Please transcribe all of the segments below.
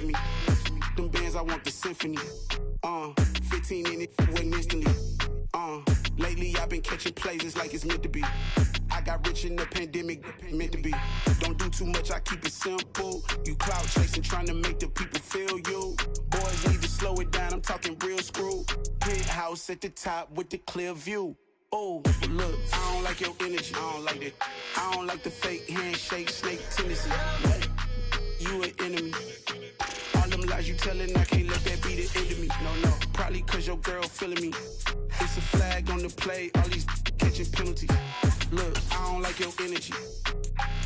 me. Them bands, I want the symphony. 15 in it, went instantly. Lately I've been catching plays, it's like it's meant to be. I got rich in the pandemic, meant to be. Don't do too much, I keep it simple. You clout chasing, trying to make the people feel you. Boys need to slow it down, I'm talking real screw. Penthouse at the top with the clear view. Oh, look, I don't like your energy, I don't like that. I don't like the fake handshake, snake tendency. You an enemy. All them lies you telling, I can't let that be the end of me. No, probably cause your girl feeling me. It's a flag on the play, all these catching penalties. Look, I don't like your energy.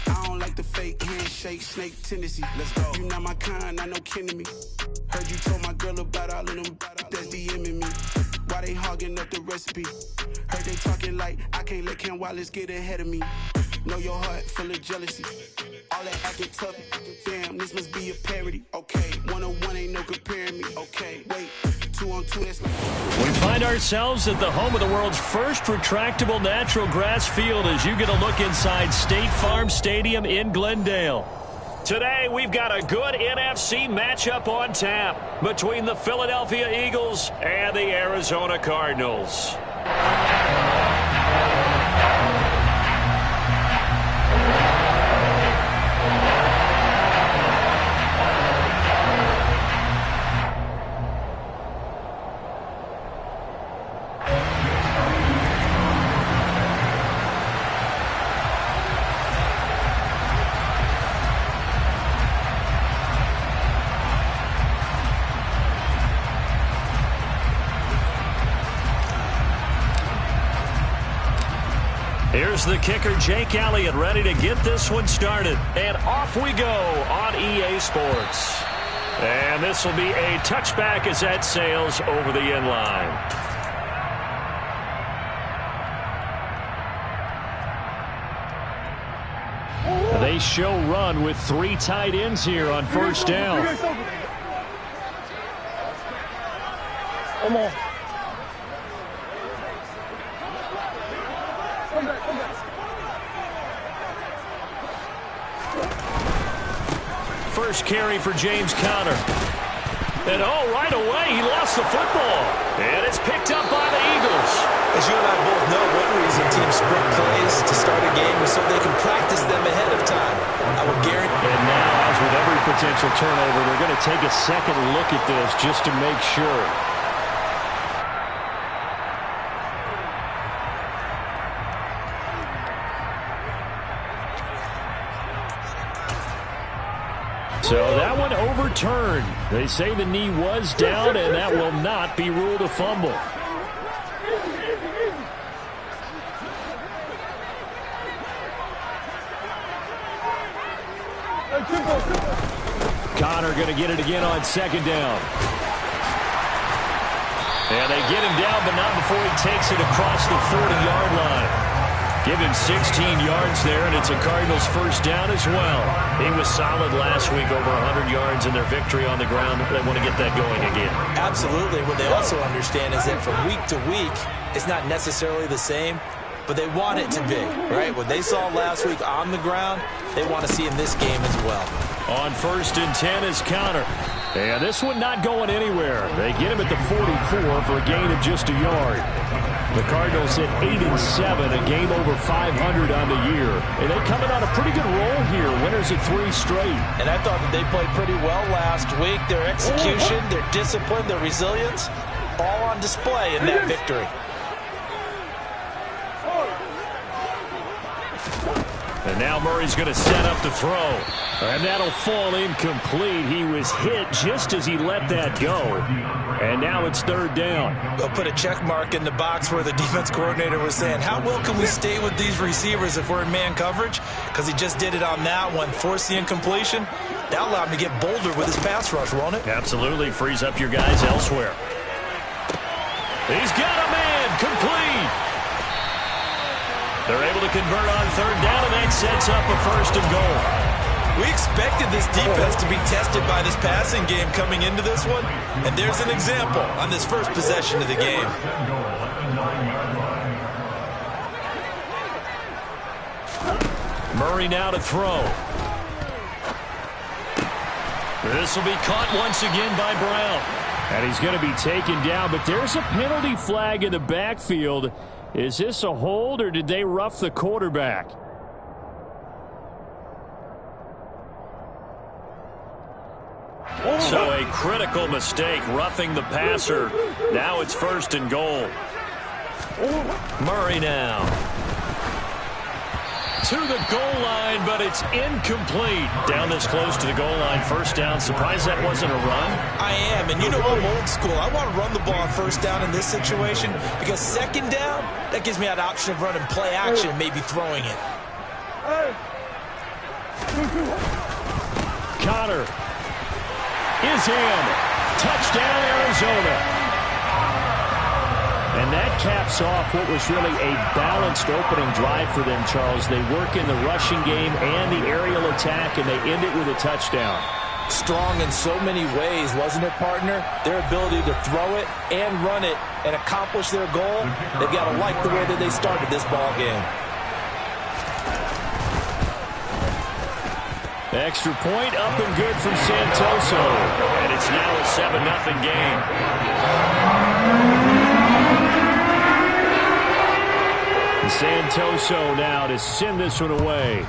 I don't like the fake handshake, snake tendency. Let's go. You not my kind, I know kin to me. Heard you told my girl about all of them that's DMing me. Why they hogging up the recipe? Heard they talking like I can't let Ken Wallace get ahead of me. Know your heart full of jealousy. All that acting tough, damn, this must be a parody. Okay, 1-on-1 ain't no comparing me. Okay, wait, 2-on-2, that's like... We find ourselves at the home of the world's first retractable natural grass field as you get a look inside State Farm Stadium in Glendale. Today, we've got a good NFC matchup on tap between the Philadelphia Eagles and the Arizona Cardinals. Here's the kicker, Jake Elliott, ready to get this one started. And off we go on EA Sports. And this will be a touchback as that sails over the end line. They show run with 3 tight ends here on first down. Come on. First carry for James Conner. And right away, he lost the football. And it's picked up by the Eagles. As you and I both know, one reason teams sprint plays to start a game is so they can practice them ahead of time. I would guarantee. And now, as with every potential turnover, they're going to take a second look at this just to make sure. So that one overturned. They say the knee was down, and that will not be ruled a fumble. Conner going to get it again on second down. And they get him down, but not before he takes it across the 40-yard line. Give him 16 yards there, and it's a Cardinals first down as well. He was solid last week, over 100 yards in their victory on the ground. They want to get that going again. Absolutely. What they also understand is that from week to week, it's not necessarily the same, but they want it to be, right? What they saw last week on the ground, they want to see in this game as well. On first and 10 is Conner. And this one not going anywhere. They get him at the 44 for a gain of just a yard. The Cardinals hit 8-7, a game over 500 on the year. And they coming on a pretty good roll here, winners of 3 straight. And I thought that they played pretty well last week. Their execution, their discipline, their resilience, all on display in that victory. And now Murray's going to set up the throw. And that'll fall incomplete. He was hit just as he let that go. And now it's third down. They'll put a check mark in the box where the defense coordinator was saying, how well can we stay with these receivers if we're in man coverage? Because he just did it on that one, forced the incompletion. That allowed him to get bolder with his pass rush, won't it? Absolutely. Frees up your guys elsewhere. He's got a man. Complete. They're able to convert on third down, and that sets up a first and goal. We expected this defense to be tested by this passing game coming into this one, and there's an example on this first possession of the game. Murray now to throw. This will be caught once again by Brown. And he's going to be taken down, but there's a penalty flag in the backfield. Is this a hold, or did they rough the quarterback? So a critical mistake, roughing the passer. Now it's 1st and goal. Murray now. To the goal line, but it's incomplete. Down this close to the goal line, 1st down. Surprised that wasn't a run? I am, and you know I'm old school. I want to run the ball on 1st down in this situation because 2nd down, that gives me that option of running play action and maybe throwing it. Connor is in. Touchdown, Arizona. And that caps off what was really a balanced opening drive for them, Charles. They work in the rushing game and the aerial attack, and they end it with a touchdown. Strong in so many ways, wasn't it, partner? Their ability to throw it and run it and accomplish their goal, they've got to like the way that they started this ball game. Extra point up and good from Santoso. And it's now a 7-0 game. Santoso now to send this one away.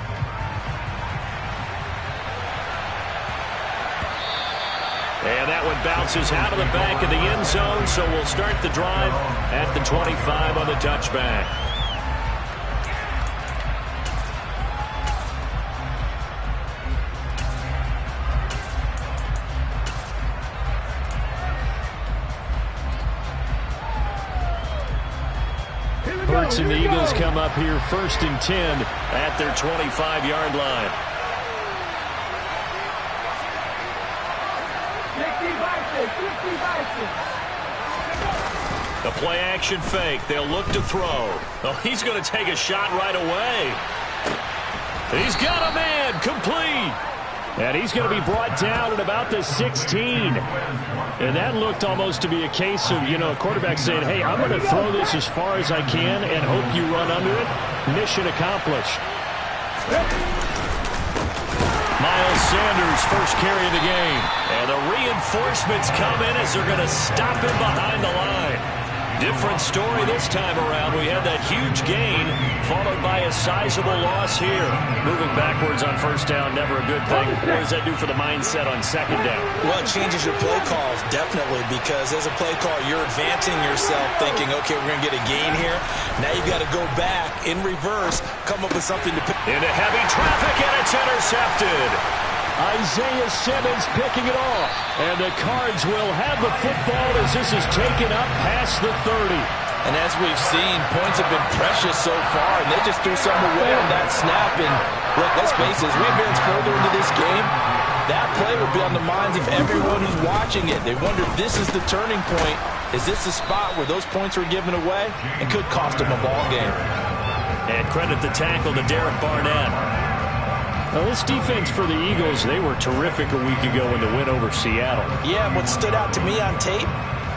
And that one bounces out of the back of the end zone, so we'll start the drive at the 25 on the touchback. Hurts and the Eagles come up here 1st and 10 at their 25-yard line. The play action fake. They'll look to throw. Oh, he's going to take a shot right away. He's got a man. Complete. And he's going to be brought down at about the 16. And that looked almost to be a case of, a quarterback saying, hey, I'm going to throw this as far as I can and hope you run under it. Mission accomplished. Miles Sanders, first carry of the game. And the reinforcements come in as they're going to stop him behind the line. Different story this time around. We had that huge gain, followed by a sizable loss here. Moving backwards on 1st down, never a good thing. What does that do for the mindset on 2nd down? Well, it changes your play calls, definitely, because as a play call, you're advancing yourself, thinking, okay, we're going to get a gain here. Now you've got to go back in reverse, come up with something to pick. Into heavy traffic, and it's intercepted. Isaiah Simmons picking it off. And the Cards will have the football as this is taken up past the 30. And as we've seen, points have been precious so far, and they just threw something away on that snap. And look, let's face it, as we advance further into this game, that play will be on the minds of everyone who's watching it. They wonder if this is the turning point. Is this the spot where those points were given away? It could cost them a ball game. And credit the tackle to Derek Barnett. Now, this defense for the Eagles, they were terrific a week ago in the win over Seattle. Yeah, what stood out to me on tape,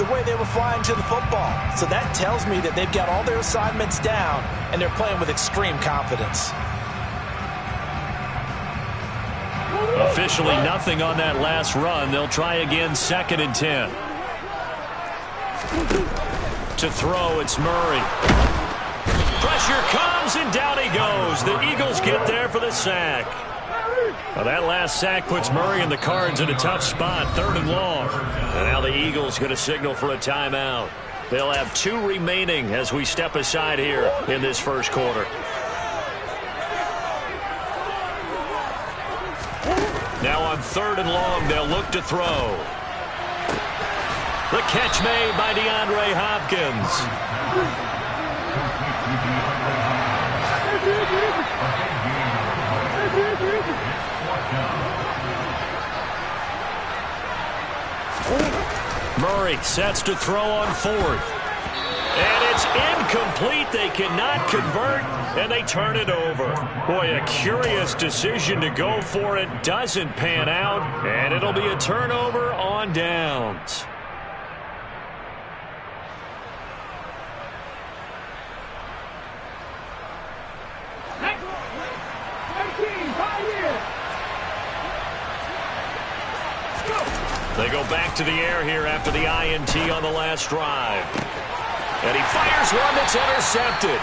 the way they were flying to the football. So that tells me that they've got all their assignments down, and they're playing with extreme confidence. Officially nothing on that last run. They'll try again 2nd and 10. To throw, it's Murray. Pressure comes, and down he goes. The Eagles get there for the sack. Well, that last sack puts Murray and the Cards in a tough spot, 3rd and long. And now the Eagles going to signal for a timeout. They'll have 2 remaining as we step aside here in this 1st quarter. Now on 3rd and long, they'll look to throw. The catch made by DeAndre Hopkins. Murray sets to throw on 4th. And it's incomplete. They cannot convert, and they turn it over. Boy, a curious decision to go for it. Doesn't pan out, and it'll be a turnover on downs. They go back to the air here after the INT on the last drive. And he fires one that's intercepted.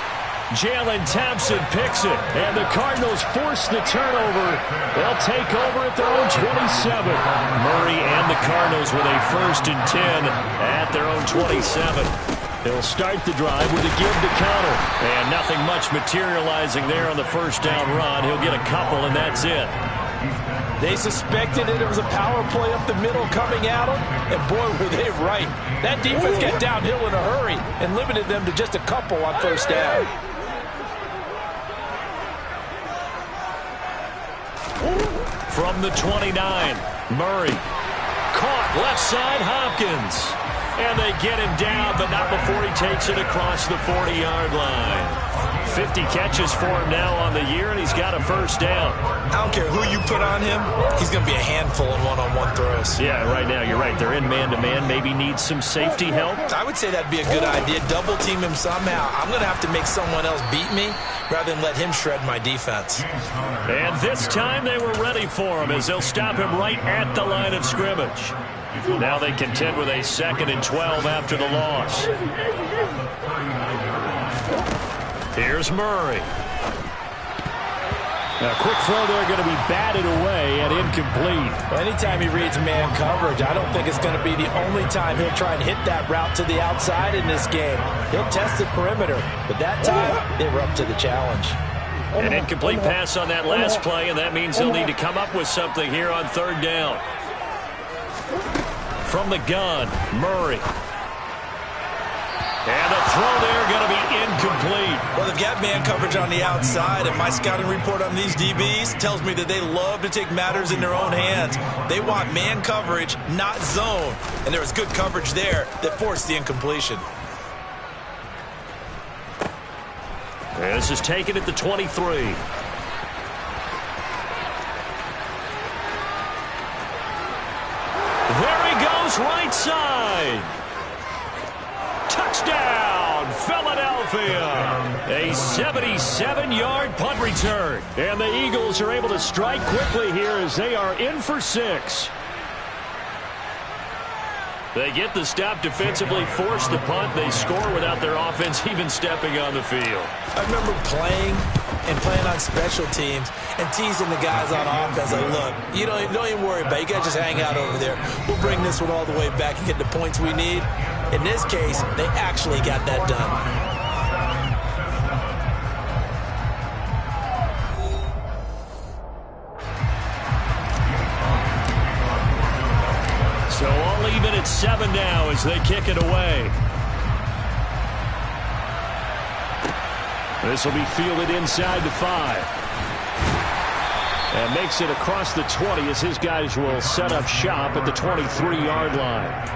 Jalen Thompson picks it, and the Cardinals force the turnover. They'll take over at their own 27. Murray and the Cardinals with a 1st and 10 at their own 27. He'll start the drive with a give to counter, and nothing much materializing there on the first down run. He'll get a couple, and that's it. They suspected it was a power play up the middle coming at them, and boy, were they right. That defense got downhill in a hurry and limited them to just a couple on first down. From the 29, Murray. Caught left side, Hopkins. And they get him down, but not before he takes it across the 40-yard line. 50 catches for him now on the year, and he's got a first down. I don't care who you put on him, he's going to be a handful in one-on-one throws. Yeah, right now, you're right. They're in man-to-man. Maybe needs some safety help. I would say that'd be a good idea. Double team him somehow. I'm going to have to make someone else beat me rather than let him shred my defense. And this time they were ready for him as they'll stop him right at the line of scrimmage. Now they contend with a 2nd and 12 after the loss. Here's Murray. Now, quick throw there going to be batted away and incomplete. Anytime he reads man coverage, I don't think it's going to be the only time he'll try and hit that route to the outside in this game. He'll test the perimeter, but that time they were up to the challenge. An incomplete pass on that last play, and that means he'll need to come up with something here on 3rd down. From the gun, Murray. And the throw there going to be incomplete. Well, they've got man coverage on the outside, and my scouting report on these DBs tells me that they love to take matters in their own hands. They want man coverage, not zone. And there was good coverage there that forced the incompletion. And this is taken at the 23. There he goes, right side. Touchdown, Philadelphia. A 77-yard punt return. And the Eagles are able to strike quickly here as they are in for 6. They get the stop defensively, force the punt. They score without their offense even stepping on the field. I remember playing on special teams and teasing the guys on offense. Like, look, you don't even worry about it. You guys just hang out over there. We'll bring this one all the way back and get the points we need. In this case, they actually got that done. So all even at 7 now as they kick it away. This will be fielded inside the 5. And makes it across the 20 as his guys will set up shop at the 23-yard line.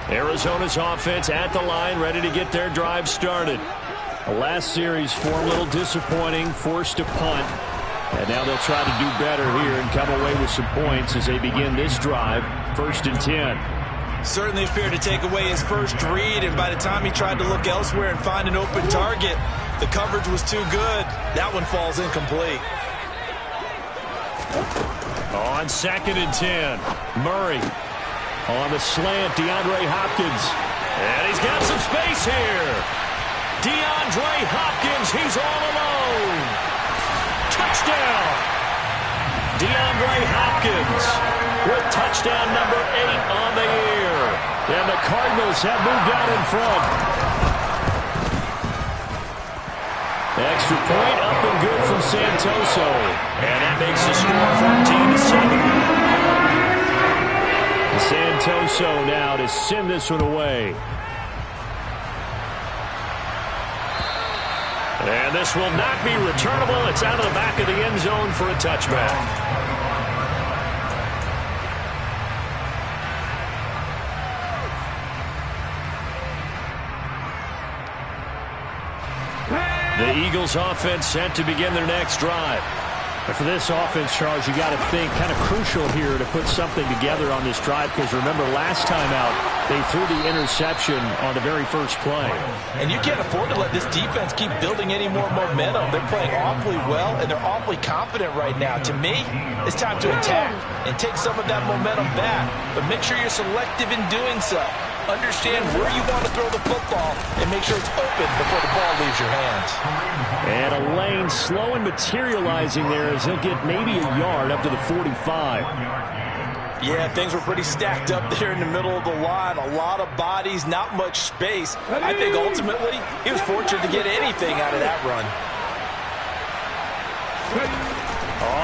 Arizona's offense at the line, ready to get their drive started. The last series form a little disappointing, forced to punt. And now they'll try to do better here and come away with some points as they begin this drive, 1st and 10. Certainly appeared to take away his first read, and by the time he tried to look elsewhere and find an open target, the coverage was too good. That one falls incomplete. On 2nd and 10, Murray. On the slant, DeAndre Hopkins. And he's got some space here. DeAndre Hopkins, he's all alone. Touchdown. DeAndre Hopkins with touchdown number 8 on the year. And the Cardinals have moved out in front. Extra point up and good from Santoso. And that makes the score 14-7. Santoso now to send this one away. And this will not be returnable. It's out of the back of the end zone for a touchback. The Eagles offense set to begin their next drive. And for this offense, Charles, you got to think kind of crucial here to put something together on this drive, because remember last time out they threw the interception on the very first play. And you can't afford to let this defense keep building any more momentum. They're playing awfully well, and they're awfully confident right now. To me, it's time to attack and take some of that momentum back, but make sure you're selective in doing so. Understand where you want to throw the football and make sure it's open before the ball leaves your hands. And a lane slow and materializing there as he'll get maybe a yard up to the 45. Yeah, things were pretty stacked up there in the middle of the line. A lot of bodies, not much space. I think ultimately he was fortunate to get anything out of that run.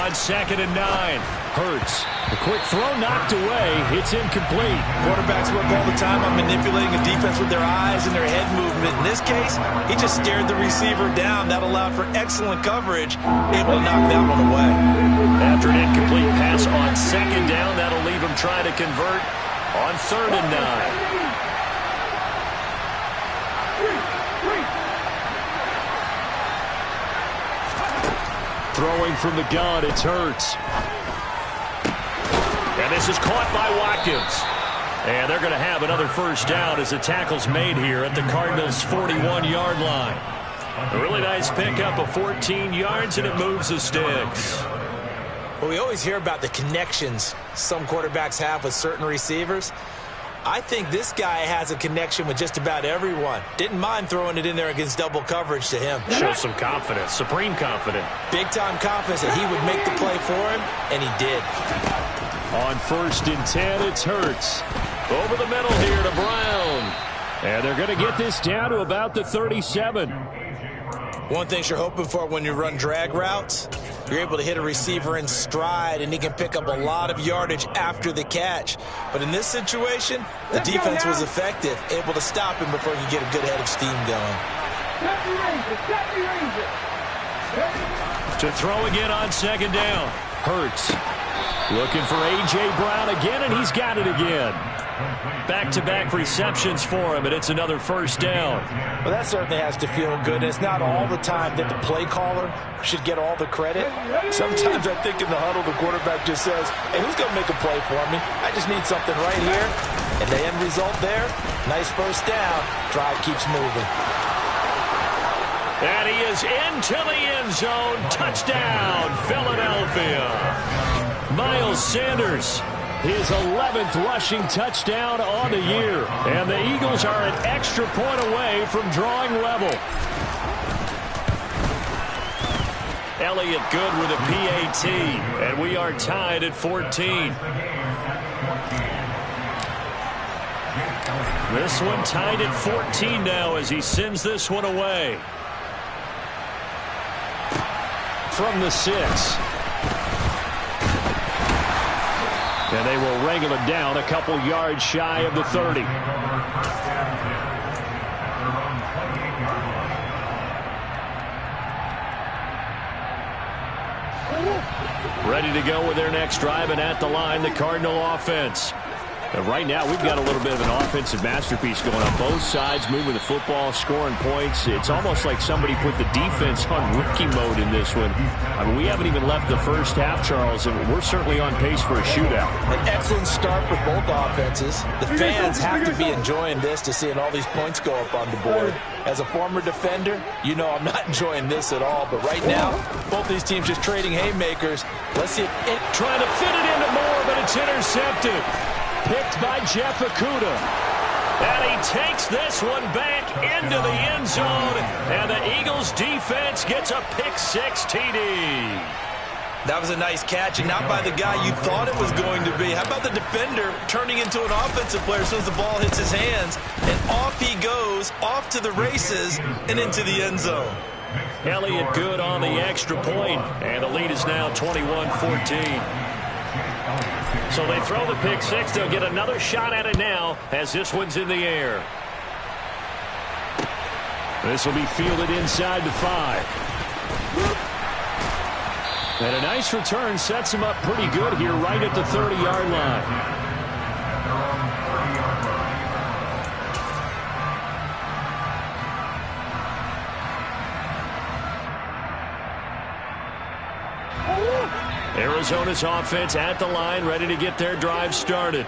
On 2nd and 9, Hurts. A quick throw knocked away. It's incomplete. Quarterbacks work all the time on manipulating a defense with their eyes and their head movement. In this case, he just stared the receiver down. That allowed for excellent coverage, able to knock that one away. After an incomplete pass on 2nd down, that'll leave him trying to convert on 3rd and 9. Throwing from the gun, it's Hurts. And this is caught by Watkins. And they're going to have another first down as the tackle's made here at the Cardinals' 41-yard line. A really nice pickup of 14 yards, and it moves the sticks. Well, we always hear about the connections some quarterbacks have with certain receivers. I think this guy has a connection with just about everyone. Didn't mind throwing it in there against double coverage to him. Shows some confidence, supreme confidence. Big-time confidence that he would make the play for him, and he did. On 1st and 10, it's Hurts. Over the middle here to Brown. And they're going to get this down to about the 37. One thing you're hoping for when you run drag routes, you're able to hit a receiver in stride, and he can pick up a lot of yardage after the catch. But in this situation, the defense was effective, able to stop him before he get a good head of steam going. To throw again on 2nd down. Hurts looking for A.J. Brown again, and he's got it again. Back-to-back receptions for him, and it's another first down. Well, that certainly has to feel good. It's not all the time that the play caller should get all the credit. Sometimes I think in the huddle, the quarterback just says, hey, who's going to make a play for me? I just need something right here. And the end result there, nice first down. Drive keeps moving. And he is into the end zone. Touchdown, Philadelphia. Miles Sanders, his 11th rushing touchdown on the year. And the Eagles are an extra point away from drawing level. Elliott good with a PAT. And we are tied at 14. This one tied at 14 now as he sends this one away. From the 6. And they will wrangle him down a couple yards shy of the 30. Ready to go with their next drive, and at the line, the Cardinal offense. And right now, we've got a little bit of an offensive masterpiece going on. Both sides moving the football, scoring points. It's almost like somebody put the defense on rookie mode in this one. I mean, we haven't even left the first half, Charles, and we're certainly on pace for a shootout. An excellent start for both offenses. The fans have to be enjoying this to seeing all these points go up on the board. As a former defender, you know I'm not enjoying this at all. But right now, both these teams just trading haymakers. Let's see it. Trying to fit it into Moore, but it's intercepted. Picked by Jeff Okudah. And he takes this one back into the end zone. And the Eagles defense gets a pick-6 TD. That was a nice catch, and not by the guy you thought it was going to be. How about the defender turning into an offensive player as soon as the ball hits his hands? And off he goes, off to the races, and into the end zone. Elliott good on the extra point, and the lead is now 21-14. So they throw the pick-6. They'll get another shot at it now as this one's in the air. This will be fielded inside the 5. And a nice return sets him up pretty good here right at the 30-yard line. Arizona's offense at the line, ready to get their drive started.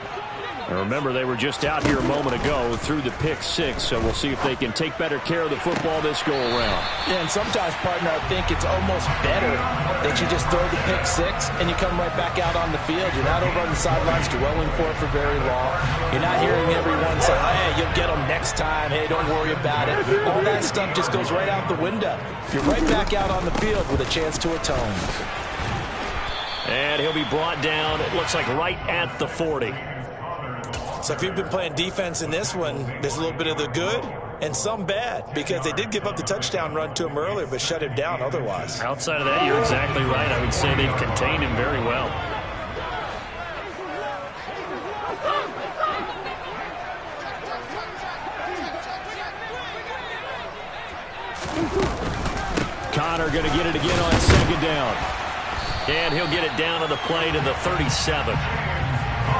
And remember, they were just out here a moment ago through the pick six, so we'll see if they can take better care of the football this go-around. Yeah, and sometimes, partner, I think it's almost better that you just throw the pick six and you come right back out on the field. You're not over on the sidelines dwelling for it for very long. You're not hearing everyone say, hey, you'll get them next time. Hey, don't worry about it. All that stuff just goes right out the window. You're right back out on the field with a chance to atone. And he'll be brought down, it looks like right at the 40. So if you've been playing defense in this one, there's a little bit of the good and some bad, because they did give up the touchdown run to him earlier, but shut him down otherwise. Outside of that, you're exactly right. I would say they've contained him very well. Connor going to get it again on second down. And he'll get it down to the play to the 37.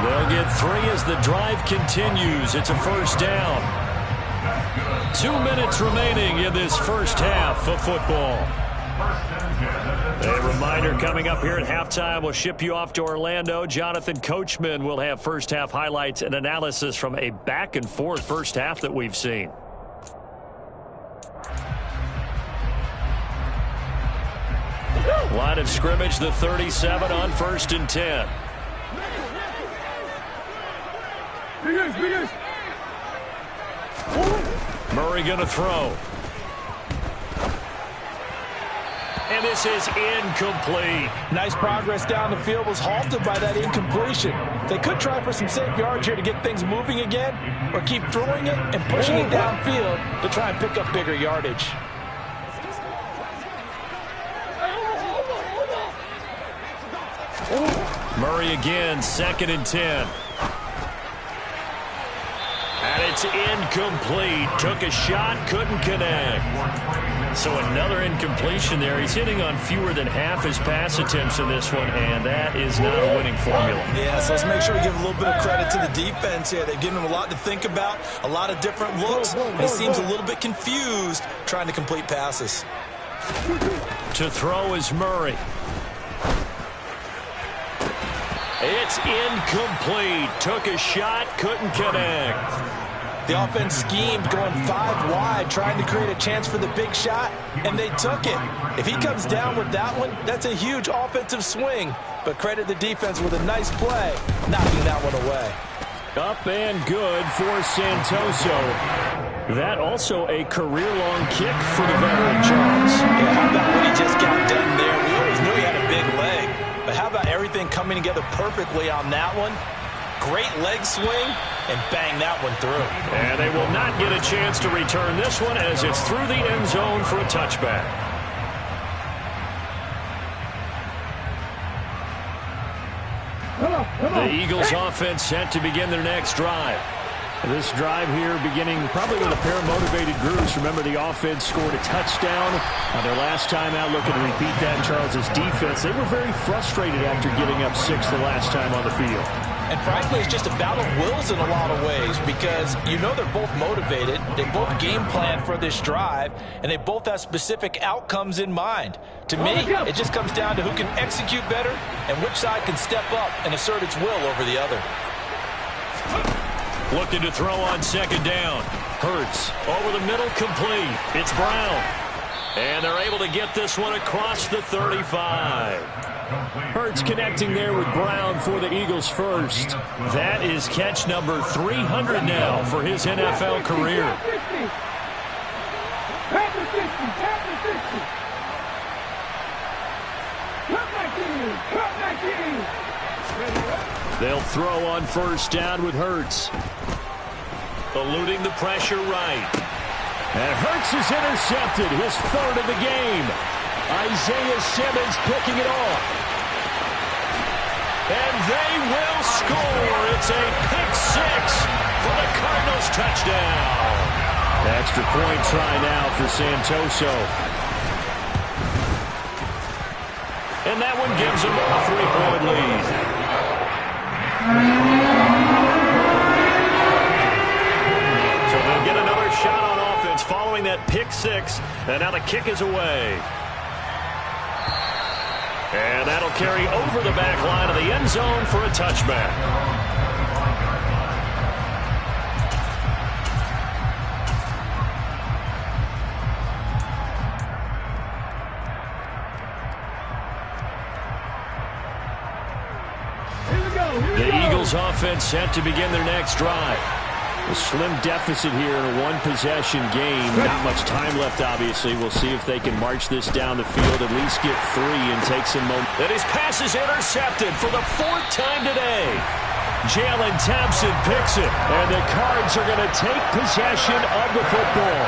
They'll get 3 as the drive continues. It's a first down. 2 minutes remaining in this first half of football. A reminder coming up here at halftime. We'll ship you off to Orlando. Jonathan Coachman will have first half highlights and analysis from a back and forth first half that we've seen. Line of scrimmage, the 37 on 1st and 10. Murray going to throw. And this is incomplete. Nice progress down the field, was halted by that incompletion. They could try for some safe yards here to get things moving again, or keep throwing it and pushing it downfield to try and pick up bigger yardage. Murray again, 2nd and 10. And it's incomplete. Took a shot, couldn't connect. So another incompletion there. He's hitting on fewer than half his pass attempts in this one, and that is not a winning formula. Yeah, so let's make sure we give a little bit of credit to the defense here. They've given him a lot to think about, a lot of different looks, and he seems a little bit confused trying to complete passes. To throw is Murray. It's incomplete. Took a shot, couldn't connect. The offense schemed going 5 wide, trying to create a chance for the big shot, and they took it. If he comes down with that one, that's a huge offensive swing. But credit the defense with a nice play, knocking that one away. Up and good for Santoso. That also a career-long kick for the veteran Charles. Yeah, how about what he just got done there? We always knew he had a big leg. But how about everything coming together perfectly on that one? Great leg swing, and bang that one through. And they will not get a chance to return this one as it's through the end zone for a touchback. The Eagles offense set to begin their next drive. This drive here beginning probably with a pair of motivated groups. Remember, the offense scored a touchdown on their last time out. Looking to repeat that in Charles's defense. They were very frustrated after giving up 6 the last time on the field. And frankly, it's just a battle of wills in a lot of ways, because you know they're both motivated. They both game plan for this drive, and they both have specific outcomes in mind. To me, it just comes down to who can execute better and which side can step up and assert its will over the other. Looking to throw on second down. Hurts over the middle, complete. It's Brown. And they're able to get this one across the 35. Hurts connecting there with Brown for the Eagles first. That is catch number 300 now for his NFL career. They'll throw on first down with Hurts. Eluding the pressure right. And Hurts is intercepted, his 3rd of the game. Isaiah Simmons picking it off. And they will score. It's a pick 6 for the Cardinals touchdown. Extra point try now for Santoso. And that one gives them a 3-point lead. So they'll get another shot on offense following that pick 6. And now the kick is away. And that'll carry over the back line of the end zone for a touchback. The Eagles offense set to begin their next drive. A slim deficit here in a one-possession game. Not much time left, obviously. We'll see if they can march this down the field, at least get 3 and take some momentum. And his pass is intercepted for the 4th time today. Jalen Thompson picks it, and the Cards are going to take possession of the football.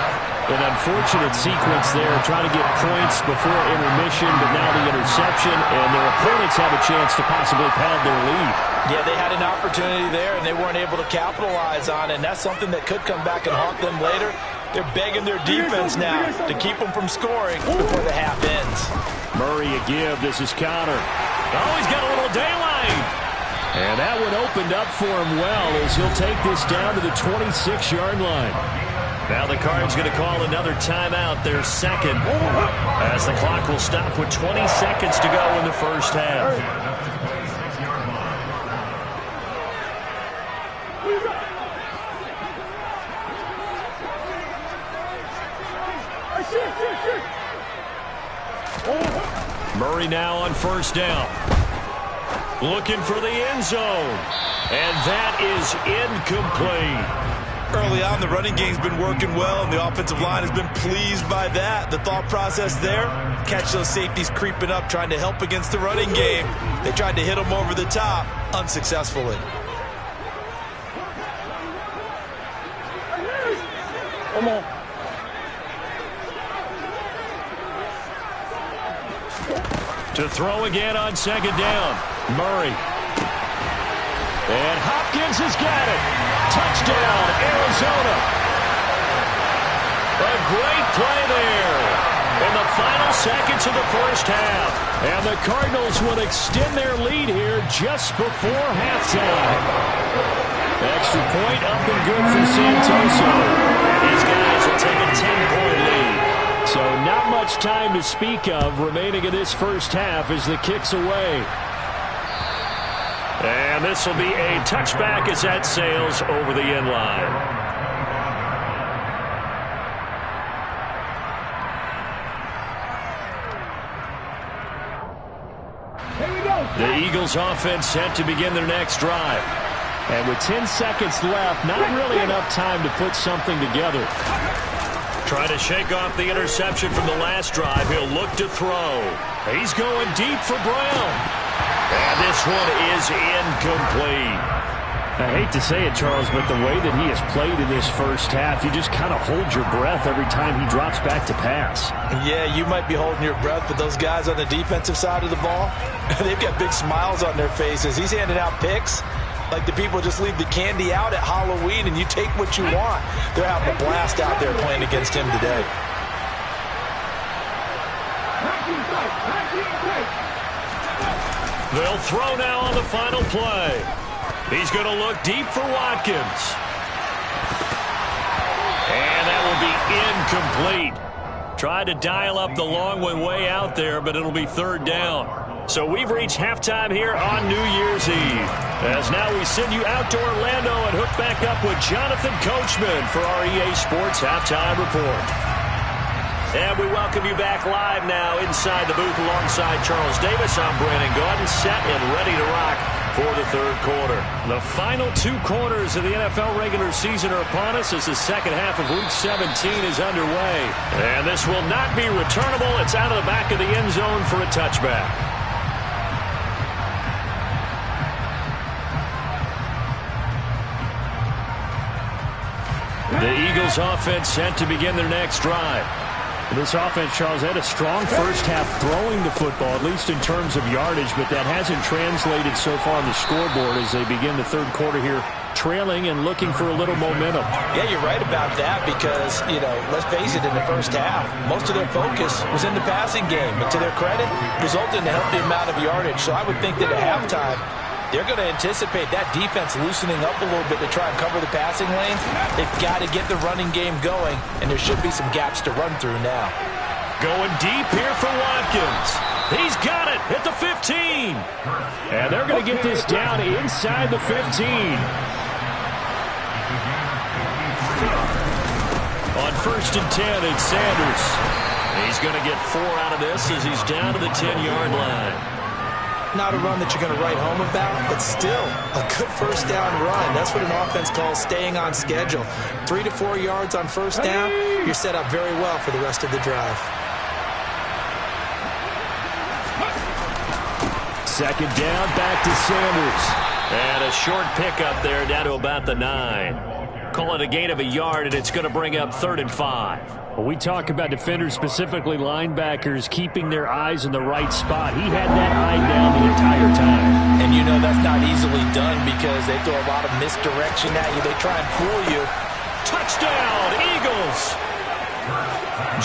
An unfortunate sequence there, trying to get points before intermission, but now the interception, and their opponents have a chance to possibly pad their lead. Yeah, they had an opportunity there, and they weren't able to capitalize on it, and that's something that could come back and haunt them later. They're begging their defense now to keep them from scoring before the half ends. Murray a give. This is Connor. Oh, he's got a little daylight. And that one opened up for him well as he'll take this down to the 26-yard line. Now the Cards going to call another timeout, their second, as the clock will stop with 20 seconds to go in the first half. Murray now on first down. Looking for the end zone. And that is incomplete. Early on, the running game's been working well, and the offensive line has been pleased by that. The thought process there, catch those safeties creeping up, trying to help against the running game. They tried to hit them over the top, unsuccessfully. Come on. To throw again on second down. Murray. And Hopkins has got it. Touchdown, Arizona. A great play there in the final seconds of the first half. And the Cardinals will extend their lead here just before halftime. Extra point up and good for Santoso. And these guys will take a 10-point lead. So not much time to speak of remaining in this first half as the kick's away. And this will be a touchback as that sails over the end line. The Eagles offense set to begin their next drive. And with 10 seconds left, not really enough time to put something together. Trying to shake off the interception from the last drive. He'll look to throw. He's going deep for Brown. And this one is incomplete. I hate to say it, Charles, but the way that he has played in this first half, you just kind of hold your breath every time he drops back to pass. Yeah, you might be holding your breath, but those guys on the defensive side of the ball, they've got big smiles on their faces. He's handing out picks like the people just leave the candy out at Halloween and you take what you want. They're having a blast out there playing against him today. They'll throw now on the final play. He's going to look deep for Watkins. And that will be incomplete. Tried to dial up the long one way out there, but it'll be third down. So we've reached halftime here on New Year's Eve. As now we send you out to Orlando and hook back up with Jonathan Coachman for our EA Sports Halftime Report. And we welcome you back live now inside the booth alongside Charles Davis. I'm Brandon Gaudin, set and ready to rock for the third quarter. The final 2 quarters of the NFL regular season are upon us as the second half of Week 17 is underway. And this will not be returnable. It's out of the back of the end zone for a touchback. The Eagles offense set to begin their next drive. This offense, Charles, had a strong first half throwing the football, at least in terms of yardage, but that hasn't translated so far on the scoreboard as they begin the third quarter here, trailing and looking for a little momentum. Yeah, you're right about that because, let's face it, in the first half, most of their focus was in the passing game. But to their credit, resulted in a healthy amount of yardage. So I would think that at halftime, they're going to anticipate that defense loosening up a little bit to try and cover the passing lanes. They've got to get the running game going, and there should be some gaps to run through now. Going deep here for Watkins. He's got it at the 15. And they're going to get this down inside the 15. On 1st and 10, it's Sanders. He's going to get 4 out of this as he's down to the 10-yard line. Not a run that you're going to write home about, but still a good first down run. That's what an offense calls staying on schedule. 3 to 4 yards on first down, you're set up very well for the rest of the drive. Second down, back to Sanders. And a short pickup there down to about the 9. Call it a gain of a yard, and it's going to bring up 3rd and 5. Well, we talk about defenders, specifically linebackers, keeping their eyes in the right spot. He had that eye down the entire time. And you know that's not easily done because they throw a lot of misdirection at you. They try and fool you. Touchdown, Eagles!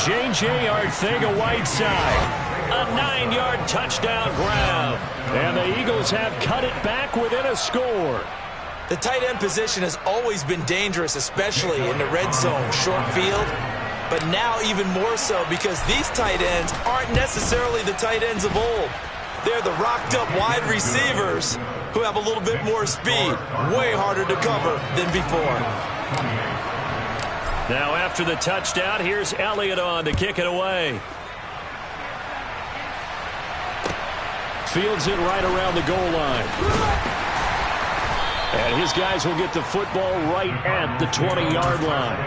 J.J. Arcega-Whiteside. A 9-yard touchdown grab. And the Eagles have cut it back within a score. The tight end position has always been dangerous, especially in the red zone, short field. But now even more so because these tight ends aren't necessarily the tight ends of old. They're the rocked-up wide receivers who have a little bit more speed. Way harder to cover than before. Now after the touchdown, here's Elliott on to kick it away. Fields it right around the goal line. And his guys will get the football right at the 20-yard line.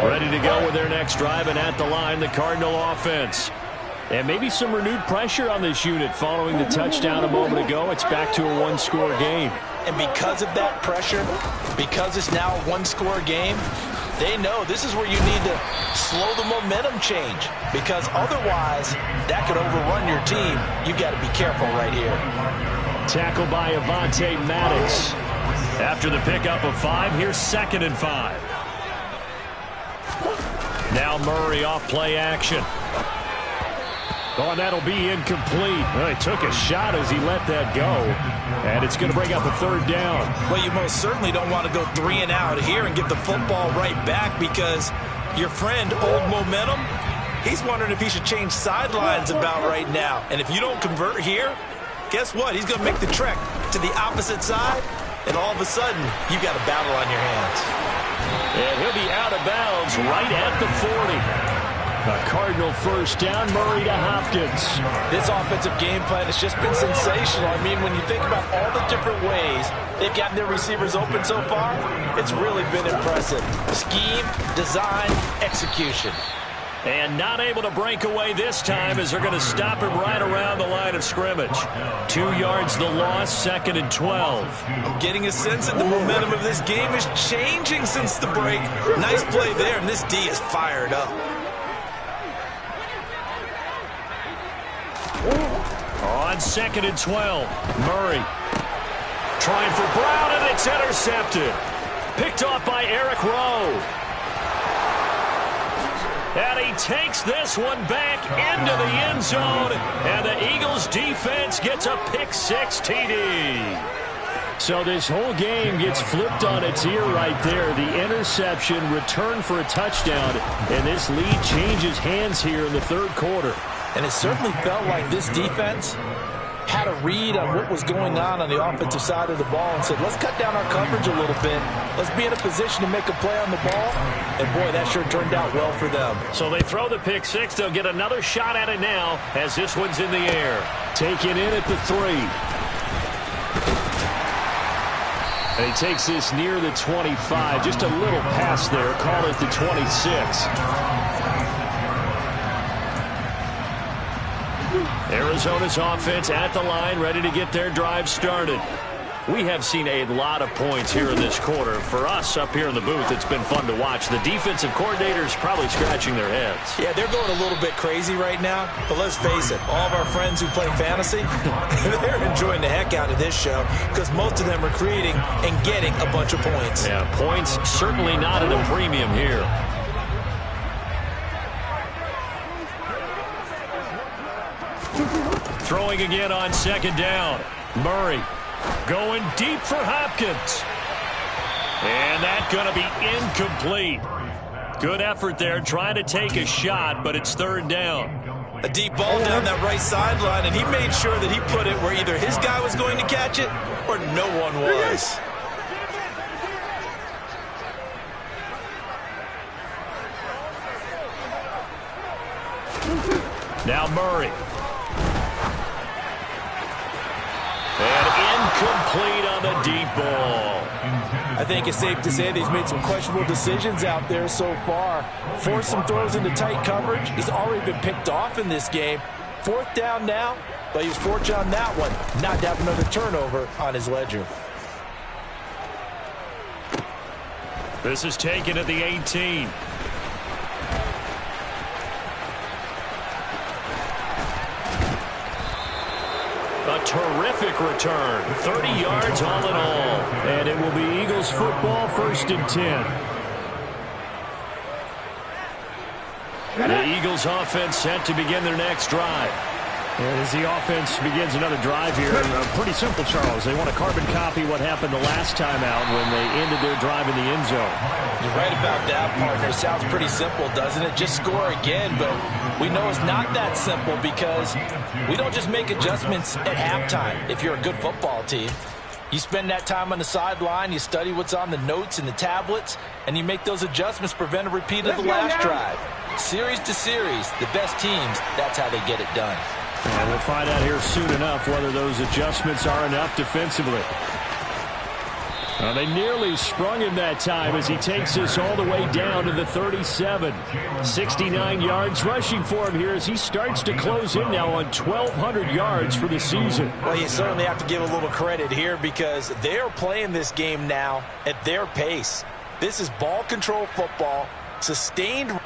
Ready to go with their next drive, and at the line, the Cardinal offense. And maybe some renewed pressure on this unit following the touchdown a moment ago. It's back to a one-score game. And because of that pressure, because it's now a one-score game, they know this is where you need to slow the momentum change. Because otherwise, that could overrun your team. You've got to be careful right here. Tackled by Avonte Maddox. After the pickup of 5, here's 2nd and 5. Now Murray off play action. Oh, and that'll be incomplete. Well, he took a shot as he let that go. And it's going to bring up a 3rd down. Well, you most certainly don't want to go 3 and out here and get the football right back because your friend, Old Momentum, he's wondering if he should change sidelines about right now. And if you don't convert here, guess what? He's going to make the trek to the opposite side, and all of a sudden, you've got a battle on your hands. And he'll be out of bounds right at the 40. A Cardinal first down, Murray to Hopkins. This offensive game plan has just been sensational. I mean, when you think about all the different ways they've gotten their receivers open so far, it's really been impressive. Scheme, design, execution. And not able to break away this time as they're going to stop him right around the line of scrimmage. 2 yards the loss, 2nd and 12. I'm getting a sense that the momentum of this game is changing since the break. Nice play there, and this D is fired up. On 2nd and 12, Murray trying for Brown, and it's intercepted. Picked off by Eric Rowe. And he takes this one back into the end zone, and the Eagles defense gets a pick-6 TD. So this whole game gets flipped on its ear right there. The interception, return for a touchdown, and this lead changes hands here in the 3rd quarter. And it certainly felt like this defense had a read on what was going on the offensive side of the ball and said, let's cut down our coverage a little bit. Let's be in a position to make a play on the ball. And, boy, that sure turned out well for them. So they throw the pick-6. They'll get another shot at it now as this one's in the air. Taken in at the 3. And he takes this near the 25. Just a little pass there. Call it the 26. Arizona's offense at the line, ready to get their drive started. We have seen a lot of points here in this quarter. For us up here in the booth, it's been fun to watch. The defensive coordinators probably scratching their heads. Yeah, they're going a little bit crazy right now. But let's face it, all of our friends who play fantasy, they're enjoying the heck out of this show because most of them are creating and getting a bunch of points. Yeah, points certainly not at a premium here. Throwing again on 2nd down. Murray going deep for Hopkins. And that's going to be incomplete. Good effort there trying to take a shot, but it's 3rd down. A deep ball down that right sideline, and he made sure that he put it where either his guy was going to catch it or no one was. Now Murray. And incomplete on the deep ball. I think it's safe to say that he's made some questionable decisions out there so far. Forced some throws into tight coverage. He's already been picked off in this game. 4th down now, but he was fortunate on that one not to have another turnover on his ledger. This is taken at the 18. A terrific return. 30 yards all in all. And it will be Eagles football, 1st and 10. The Eagles offense set to begin their next drive. And as the offense begins another drive here, pretty simple, Charles. They want to carbon copy what happened the last time out when they ended their drive in the end zone. You're right about that, partner. Sounds pretty simple, doesn't it? Just score again, but we know it's not that simple because we don't just make adjustments at halftime if you're a good football team. You spend that time on the sideline, you study what's on the notes and the tablets, and you make those adjustments to prevent a repeat of the last drive. Series to series, the best teams, that's how they get it done. And we'll find out here soon enough whether those adjustments are enough defensively. They nearly sprung him that time as he takes us all the way down to the 37. 69 yards rushing for him here as he starts to close in now on 1,200 yards for the season. Well, you certainly have to give a little credit here because they're playing this game now at their pace. This is ball control football, sustained.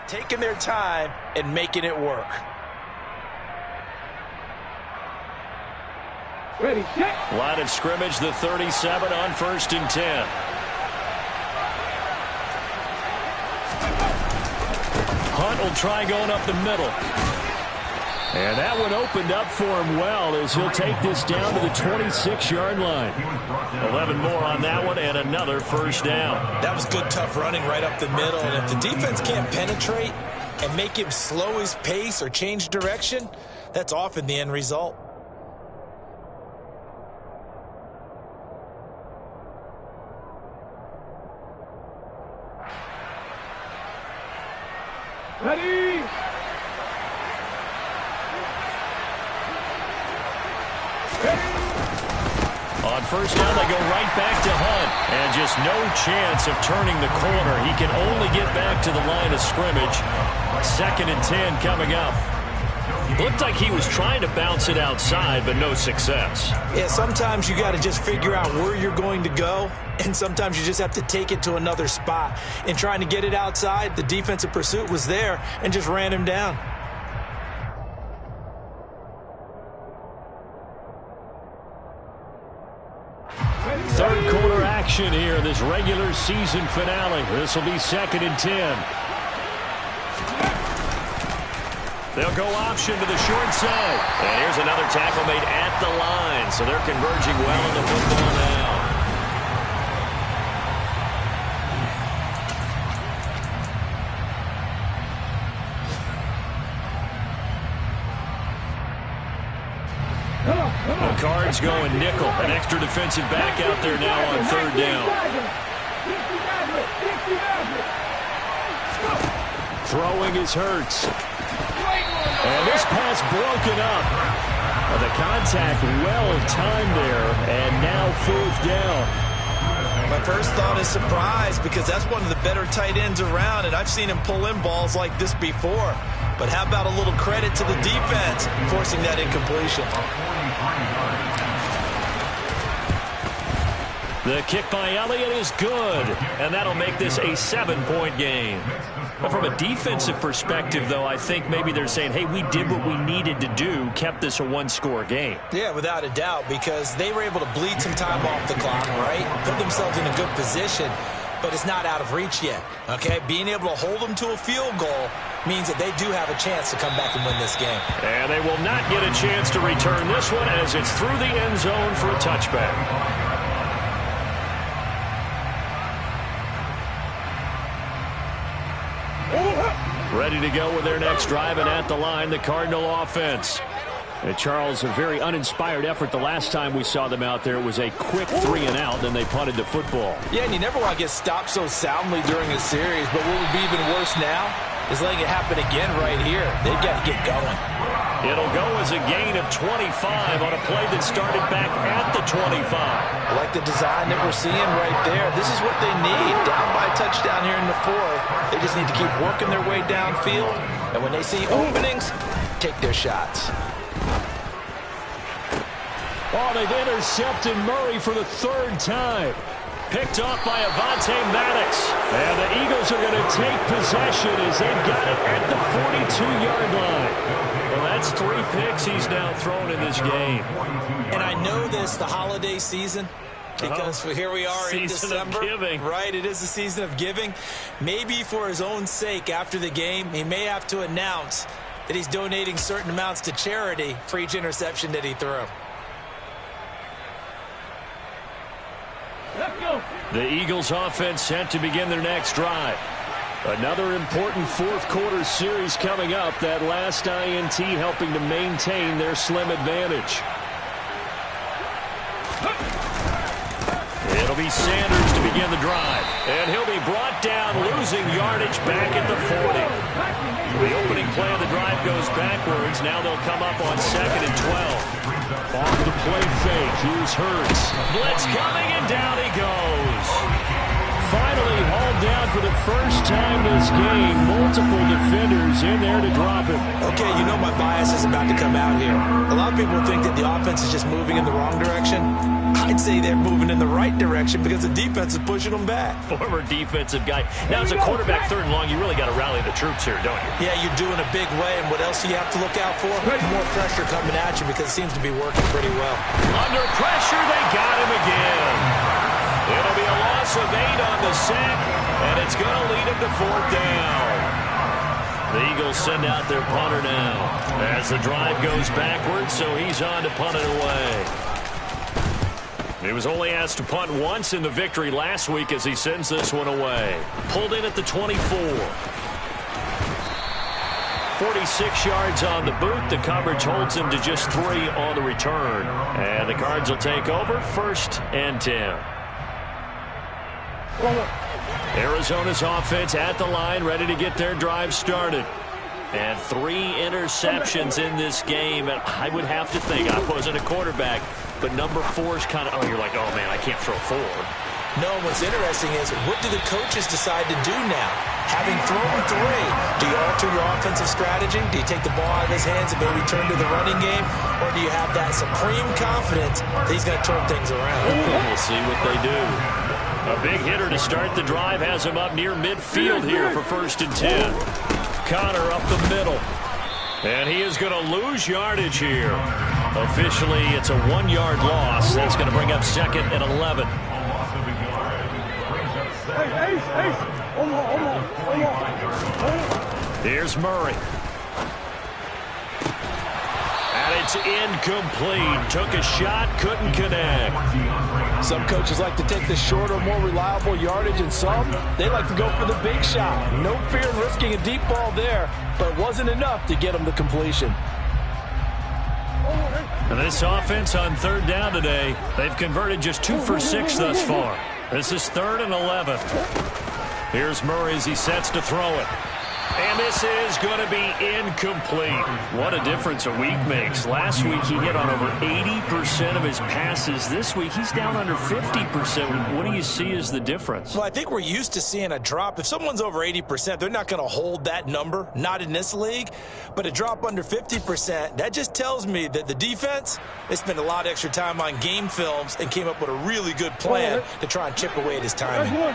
Taking their time and making it work. Ready, set. Line of scrimmage, the 37 on 1st and 10. Hunt will try going up the middle. And that one opened up for him well as he'll take this down to the 26-yard line. 11 more on that one and another 1st down. That was good, tough running right up the middle. And if the defense can't penetrate and make him slow his pace or change direction, that's often the end result. Ready? On 1st down, they go right back to Hunt. And just no chance of turning the corner. He can only get back to the line of scrimmage. 2nd and 10 coming up. Looked like he was trying to bounce it outside, but no success. Yeah, sometimes you got to just figure out where you're going to go, and sometimes you just have to take it to another spot. In trying to get it outside, the defensive pursuit was there and just ran him down. Third quarter action here, this regular season finale. This will be 2nd and 10. They'll go option to the short side. And here's another tackle made at the line. So they're converging well in the football now. The Cards going nickel. An extra defensive back out there now on 3rd down. Throwing is Hurts. And this pass broken up. The contact well timed there. And now 4th down. My first thought is surprise, because that's one of the better tight ends around, and I've seen him pull in balls like this before. But how about a little credit to the defense forcing that incompletion? The kick by Elliott is good, and that'll make this a 7-point game. But from a defensive perspective, though, I think maybe they're saying, hey, we did what we needed to do, kept this a one-score game. Yeah, without a doubt, because they were able to bleed some time off the clock, right? Put themselves in a good position, but it's not out of reach yet, okay? Being able to hold them to a field goal means that they do have a chance to come back and win this game. And they will not get a chance to return this one as it's through the end zone for a touchback. Ready to go with their next drive, and at the line, the Cardinal offense. And Charles, a very uninspired effort the last time we saw them out there. It was a quick 3-and-out, then they punted the football. Yeah, and you never want to get stopped so soundly during a series, but what would be even worse now is letting it happen again right here. They've got to get going. It'll go as a gain of 25 on a play that started back at the 25. I like the design that we're seeing right there. This is what they need. Down by a touchdown here in the fourth. They just need to keep working their way downfield. And when they see openings, take their shots. Oh, they've intercepted Murray for the third time. Picked off by Avonte Maddox. And the Eagles are going to take possession as they've got it at the 42-yard line. Well, that's 3 picks he's now thrown in this game. And I know this, the holiday season, because here we are in December. Season of giving. Right, it is the season of giving. Maybe for his own sake after the game, he may have to announce that he's donating certain amounts to charity for each interception that he threw. The Eagles offense set to begin their next drive. Another important fourth-quarter series coming up. That last INT helping to maintain their slim advantage. It'll be Sanders to begin the drive. And he'll be brought down, losing yardage back at the 40. The opening play of the drive goes backwards. Now they'll come up on 2nd and 12. Off the play fake, here's Hurts. Blitz coming, and down he goes. Finally hauled down for the first time this game. Multiple defenders in there to drop him. Okay, you know my bias is about to come out here. A lot of people think that the offense is just moving in the wrong direction. I'd say they're moving in the right direction because the defense is pushing them back. Former defensive guy. Now, as a quarterback 3rd and long, you really got to rally the troops here, don't you? Yeah, you're doing a big way, and what else do you have to look out for? More pressure coming at you because it seems to be working pretty well. Under pressure, they got him again. It'll be a loss of 8 on the sack, and it's going to lead him to 4th down. The Eagles send out their punter now as the drive goes backwards, so he's on to punt it away. He was only asked to punt once in the victory last week as he sends this one away. Pulled in at the 24. 46 yards on the boot. The coverage holds him to just 3 on the return. And the Cards will take over 1st and 10. Arizona's offense at the line, ready to get their drive started. And 3 interceptions in this game. And I would have to think, I wasn't a quarterback, but number 4 is kind of, you're like, oh, man, I can't throw 4. No, what's interesting is, what do the coaches decide to do now? Having thrown 3, do you alter your offensive strategy? Do you take the ball out of his hands and maybe turn to the running game? Or do you have that supreme confidence that he's going to turn things around? We'll see what they do. A big hitter to start the drive has him up near midfield here for 1st and 10. Connor up the middle. And he is going to lose yardage here. Officially, it's a 1-yard loss. That's going to bring up 2nd and 11. Here's Murray. And it's incomplete. Took a shot, couldn't connect. Some coaches like to take the shorter, more reliable yardage, and some, they like to go for the big shot. No fear in risking a deep ball there, but it wasn't enough to get them the completion. And this offense on 3rd down today, they've converted just 2 for 6 thus far. This is 3rd and 11. Here's Murray as he sets to throw it. And this is going to be incomplete. What a difference a week makes. Last week he hit on over 80% of his passes. This week he's down under 50%. What do you see as the difference? Well, I think we're used to seeing a drop. If someone's over 80%, they're not going to hold that number, not in this league. But a drop under 50%, that just tells me that the defense, they spent a lot of extra time on game films and came up with a really good plan to try and chip away at his timing.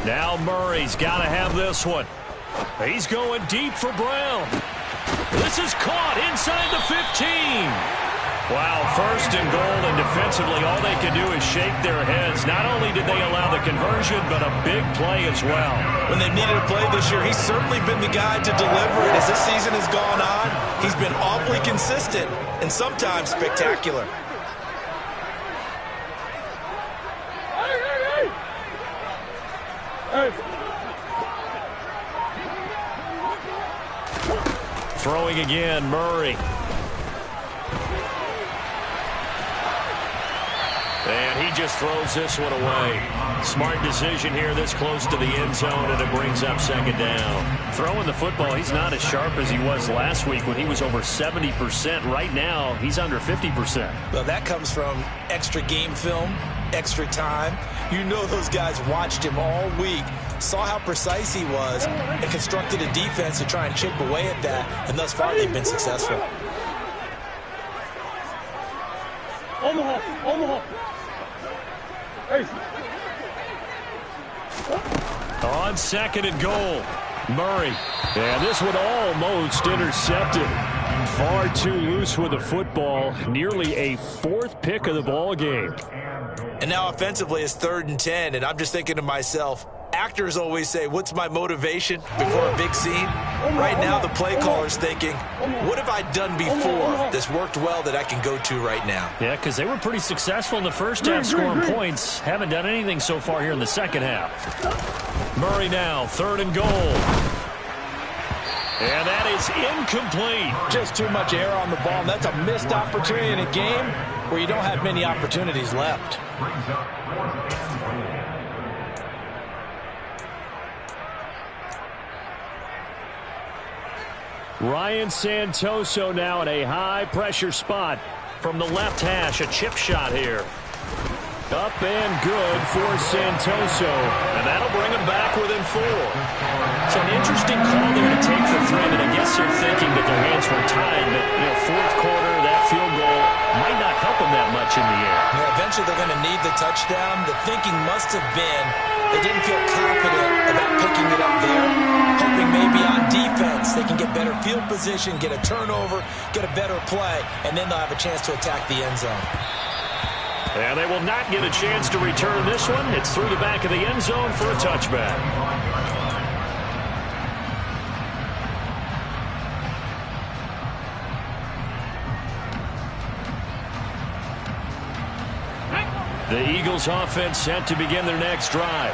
Now Murray's got to have this one. He's going deep for Brown. This is caught inside the 15. Wow, first and goal, and defensively all they can do is shake their heads. Not only did they allow the conversion, but a big play as well. When they've needed a play this year, he's certainly been the guy to deliver it. As this season has gone on, he's been awfully consistent and sometimes spectacular. Throwing again, Murray. And he just throws this one away. Smart decision here this close to the end zone, and it brings up second down. Throwing the football, he's not as sharp as he was last week when he was over 70%. Right now, he's under 50%. Well, that comes from extra game film, extra time. You know those guys watched him all week, saw how precise he was, and constructed a defense to try and chip away at that, and thus far they've been successful. Omaha. On second and goal, Murray. And this one almost intercepted. Far too loose with the football. Nearly a fourth pick of the ball game. And now offensively it's 3rd and 10, and I'm just thinking to myself, actors always say, what's my motivation before a big scene? Right now the play caller's thinking, what have I done before that's worked well that I can go to right now? Yeah, because they were pretty successful in the first half scoring points. Haven't done anything so far here in the second half. Murray now, 3rd and goal. And that is incomplete. Just too much air on the ball, and that's a missed opportunity in a game where you don't have many opportunities left. Ryan Santoso now in a high-pressure spot from the left hash. A chip shot here. Up and good for Santoso. And that'll bring him back within 4. So an interesting call there to take for 3. And I guess they're thinking that their hands were tied. But, fourth quarter, that field goal might not help them that much in the air. Yeah, eventually they're going to need the touchdown. The thinking must have been they didn't feel confident about picking it up there, hoping maybe on defense they can get better field position, get a turnover, get a better play, and then they'll have a chance to attack the end zone. And they will not get a chance to return this one. It's through the back of the end zone for a touchback. The Eagles offense set to begin their next drive.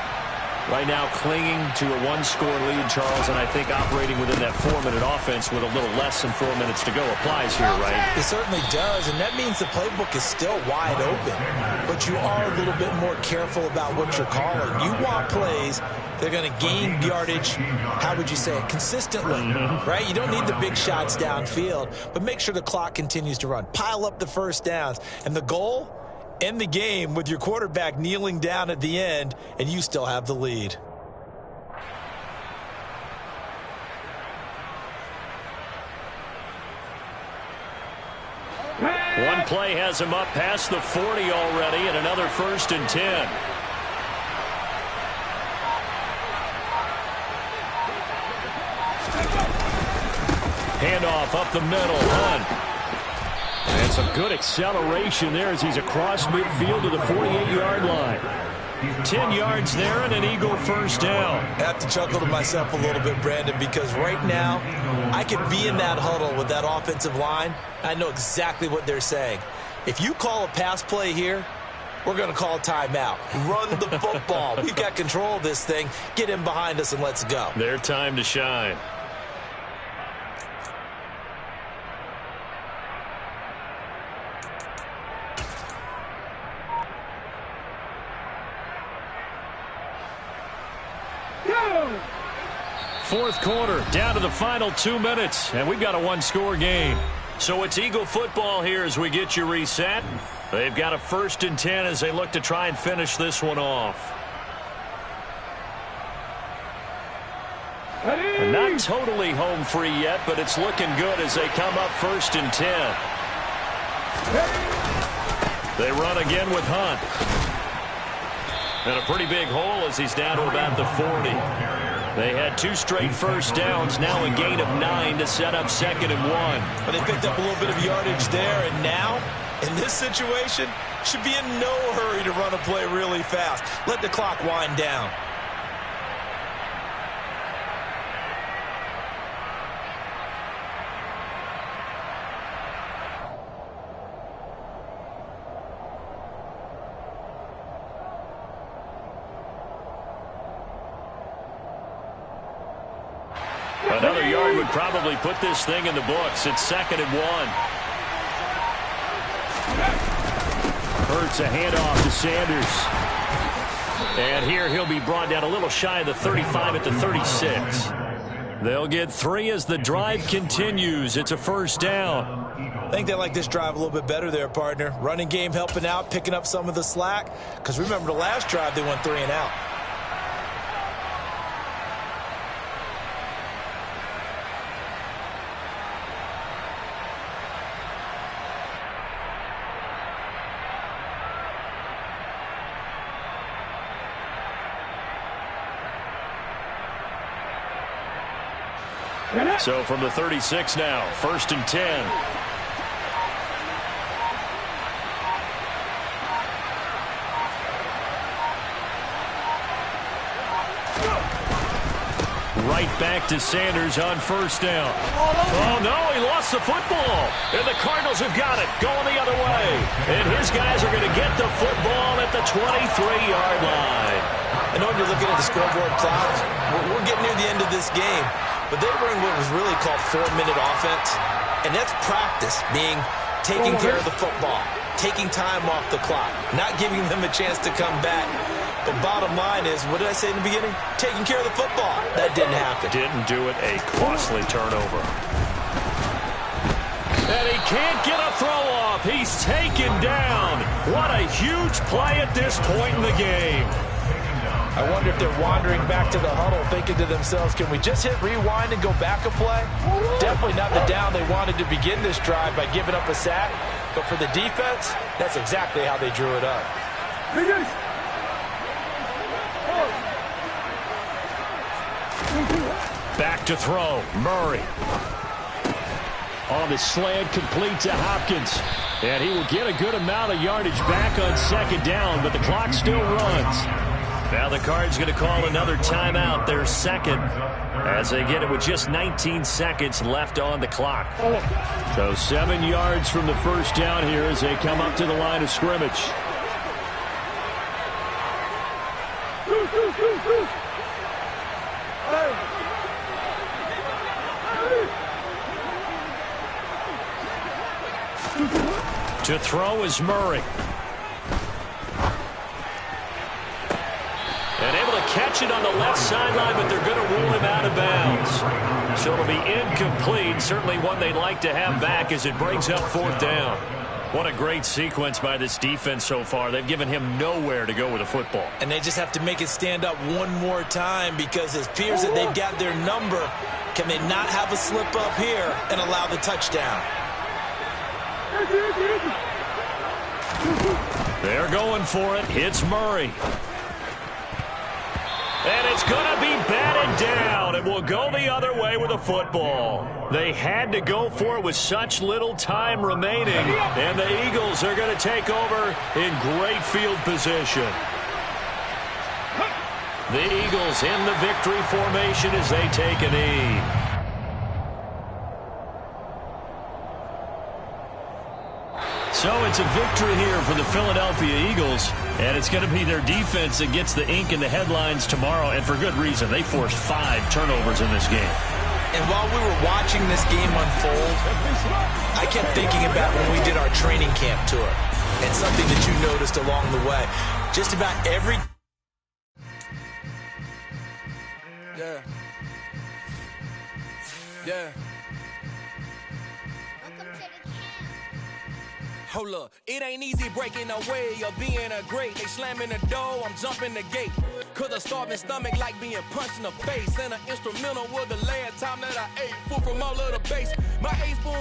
Right now clinging to a 1-score lead, Charles, and I think operating within that 4-minute offense with a little less than 4 minutes to go applies here, right? It certainly does, and that means the playbook is still wide open. But you are a little bit more careful about what you're calling. You want plays that are going to gain yardage, how would you say it, consistently, right? You don't need the big shots downfield, but make sure the clock continues to run. Pile up the first downs, and the goal? End the game with your quarterback kneeling down at the end, and you still have the lead. One play has him up past the 40 already, and another 1st and 10. Handoff up the middle, Hunt. And some good acceleration there as he's across midfield to the 48-yard line. 10 yards there and an Eagle first down. I have to chuckle to myself a little bit, Brandon, because right now I could be in that huddle with that offensive line. I know exactly what they're saying. If you call a pass play here, we're going to call timeout. Run the football. We've got control of this thing. Get in behind us and let's go. Their time to shine. fourth quarter, down to the final 2 minutes, and we've got a one-score game. So it's Eagle football here as we get you reset. They've got a 1st and 10 as they look to try and finish this one off. Not totally home free yet, but it's looking good as they come up 1st and 10. They run again with Hunt. And a pretty big hole as he's down to about the 40. They had 2 straight first downs, now a gain of 9 to set up 2nd and 1. But they picked up a little bit of yardage there, and now, in this situation, should be in no hurry to run a play really fast. Let the clock wind down. Another yard would probably put this thing in the books. It's 2nd and 1. Hurts a handoff to Sanders. And here he'll be brought down a little shy of the 35 at the 36. They'll get 3 as the drive continues. It's a 1st down. I think they like this drive a little bit better there, partner. Running game helping out, picking up some of the slack. Because remember the last drive, they went 3 and out. So from the 36 now, 1st and 10. Right back to Sanders on 1st down. Oh, no, he lost the football. And the Cardinals have got it, going the other way. And his guys are going to get the football at the 23-yard line. I know when you're looking at the scoreboard clouds, we're getting near the end of this game. But they were in what was really called 4-minute offense. And that's practice, being taking care of the football, taking time off the clock, not giving them a chance to come back. But bottom line is, what did I say in the beginning? Taking care of the football. That didn't happen. Didn't do it. A costly turnover. And he can't get a throw off. He's taken down. What a huge play at this point in the game. I wonder if they're wandering back to the huddle thinking to themselves, can we just hit rewind and go back a play? Definitely not the down they wanted to begin this drive by giving up a sack. But for the defense, that's exactly how they drew it up. Back to throw. Murray. On the slant, complete to Hopkins. And he will get a good amount of yardage back on 2nd down, but the clock still runs. Now the Cards going to call another timeout, their 2nd, as they get it with just 19 seconds left on the clock. So 7 yards from the 1st down here as they come up to the line of scrimmage. To throw is Murray. And able to catch it on the left sideline, but they're going to rule him out of bounds. So it'll be incomplete. Certainly one they'd like to have back as it brings up 4th down. What a great sequence by this defense so far. They've given him nowhere to go with the football. And they just have to make it stand up one more time because it appears that they've got their number. Can they not have a slip up here and allow the touchdown? They're going for it. It's Murray. And it's going to be batted down. It will go the other way with a football. They had to go for it with such little time remaining. And the Eagles are going to take over in great field position. The Eagles in the victory formation as they take a knee. So it's a victory here for the Philadelphia Eagles, and it's going to be their defense that gets the ink in the headlines tomorrow, and for good reason. They forced 5 turnovers in this game. And while we were watching this game unfold, I kept thinking about when we did our training camp tour, and something that you noticed along the way. Just about every... Yeah. Hold up, it ain't easy breaking away or being a great. They slamming the door, I'm jumping the gate. Cause a starving stomach like being punched in the face. And an instrumental was the last time that I ate food from all of the bass. My ace boom.